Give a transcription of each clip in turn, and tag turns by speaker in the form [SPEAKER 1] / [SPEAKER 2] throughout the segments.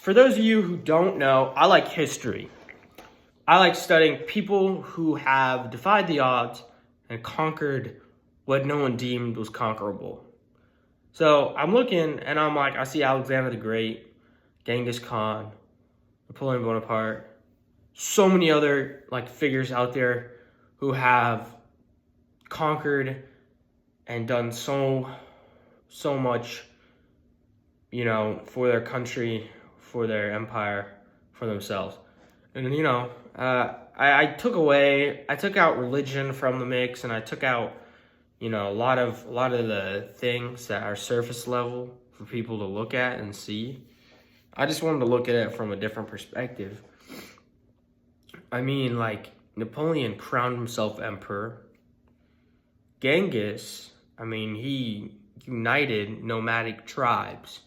[SPEAKER 1] For those of you who don't know, I like history. I like studying people who have defied the odds and conquered what no one deemed was conquerable. So I'm looking and I'm like, I see Alexander the Great, Genghis Khan, Napoleon Bonaparte, so many other figures out there who have conquered and done so much, for their country, for their empire, for themselves. And I took out religion from the mix, and I took out, a lot of the things that are surface level for people to look at and see. I just wanted to look at it from a different perspective. I mean, Napoleon crowned himself emperor. Genghis, he united nomadic tribes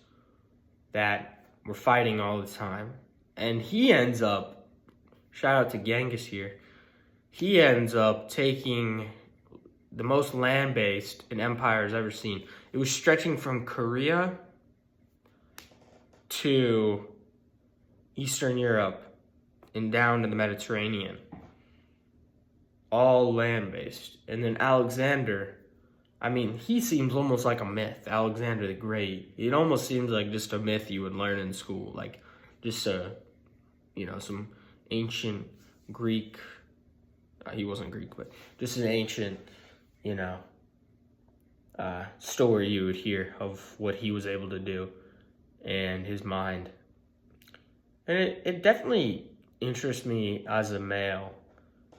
[SPEAKER 1] that were fighting all the time. And he ends up, shout out to Genghis here, he ends up taking the most land-based an empire has ever seen. It was stretching from Korea to Eastern Europe and down to the Mediterranean. All land-based. And then Alexander, he seems almost like a myth. Alexander the Great. It almost seems like just a myth you would learn in school. Some ancient Greek, he wasn't Greek, but just an ancient, story you would hear of what he was able to do and his mind. And it definitely interests me as a male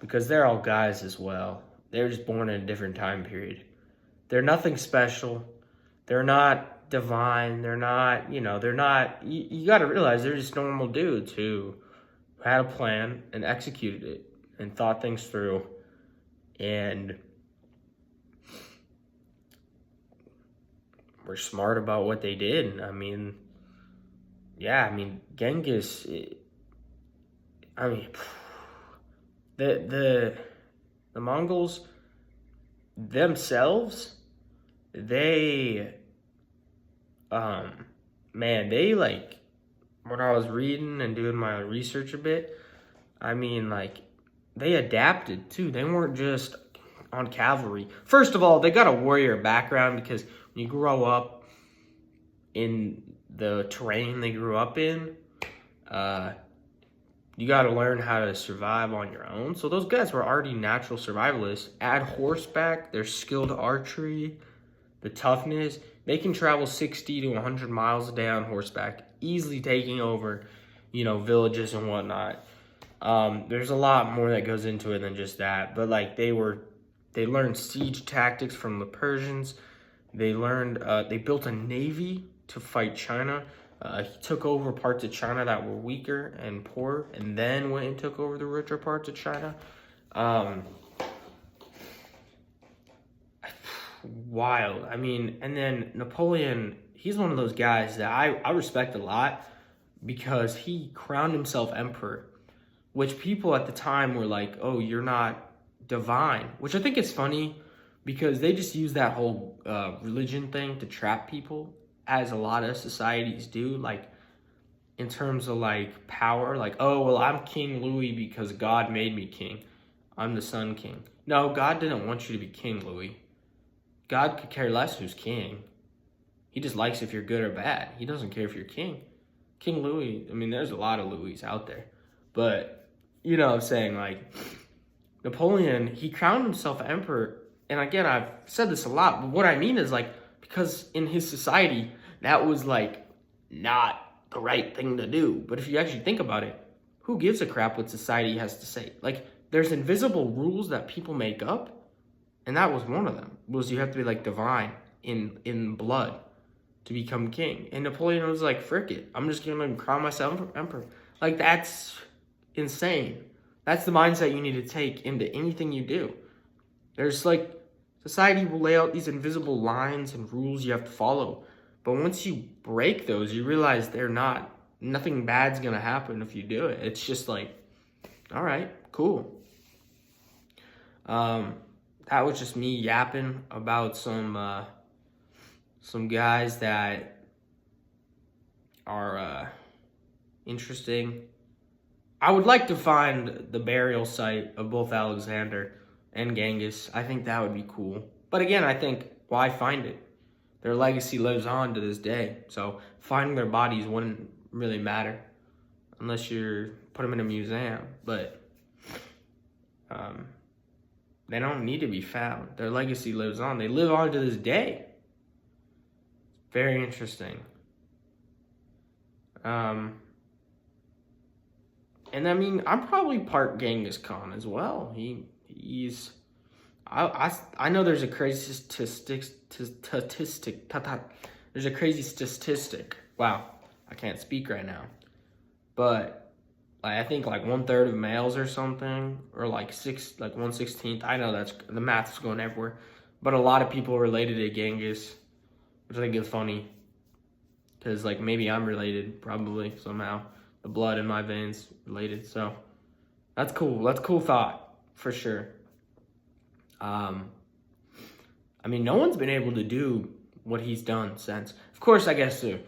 [SPEAKER 1] because they're all guys as well. They're just born in a different time period. They're nothing special. They're not divine. They're not, they're not, you got to realize they're just normal dudes who had a plan and executed it and thought things through and were smart about what they did. Genghis, the Mongols themselves, they when I was reading and doing my research a bit, they adapted too. They weren't just on cavalry. First of all, they got a warrior background because when you grow up in the terrain they grew up in, you got to learn how to survive on your own. So those guys were already natural survivalists. Add horseback, their skilled archery, the toughness. They can travel 60 to 100 miles a day on horseback, easily taking over, villages and whatnot. There's a lot more that goes into it than just that. But they learned siege tactics from the Persians. They built a navy to fight China. He took over parts of China that were weaker and poor, and then went and took over the richer parts of China. Wild. And then Napoleon, he's one of those guys that I respect a lot because he crowned himself emperor, which people at the time were like, oh, you're not divine, which I think is funny because they just use that whole religion thing to trap people, as a lot of societies do, in terms of power, oh, well, I'm King Louis because God made me king. I'm the Sun King. No, God didn't want you to be King Louis. God could care less who's king. He just likes if you're good or bad. He doesn't care if you're king. King Louis, there's a lot of Louis out there. But, what I'm saying, Napoleon, he crowned himself emperor. And again, I've said this a lot, but what I mean is because in his society, that was not the right thing to do. But if you actually think about it, who gives a crap what society has to say? There's invisible rules that people make up. And that was one of them, was you have to be divine in blood to become king. And Napoleon was frick it, I'm just going to crown myself emperor. That's insane. That's the mindset you need to take into anything you do. There's society will lay out these invisible lines and rules you have to follow. But once you break those, you realize nothing bad's going to happen if you do it. It's just all right, cool. That was just me yapping about some guys that are interesting. I would like to find the burial site of both Alexander and Genghis. I think that would be cool. But again, I think, why find it? Their legacy lives on to this day. So finding their bodies wouldn't really matter unless you put them in a museum. But they don't need to be found. Their legacy lives on. They live on to this day. Very interesting. And I mean, I'm probably part Genghis Khan as well. He's I know there's a crazy statistic. There's a crazy statistic. Wow, I can't speak right now. But I think like 1/3 of males or something, or like 1/16. I know that's the math is going everywhere, but a lot of people related to Genghis, which I think is funny, because like maybe I'm related, probably somehow. The blood in my veins related, so that's cool. That's a cool thought for sure. I mean, no one's been able to do what he's done since. Of course, I guess the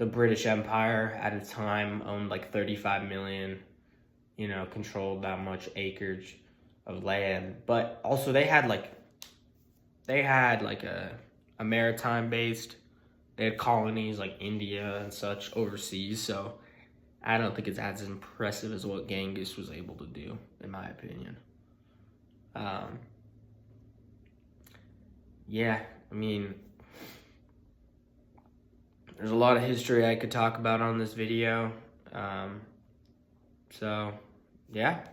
[SPEAKER 1] British Empire at its time owned like 35 million, controlled that much acreage of land. But also they had like a maritime based, they had colonies like India and such overseas. So I don't think it's as impressive as what Genghis was able to do, in my opinion. Yeah, I mean, there's a lot of history I could talk about on this video. So, yeah.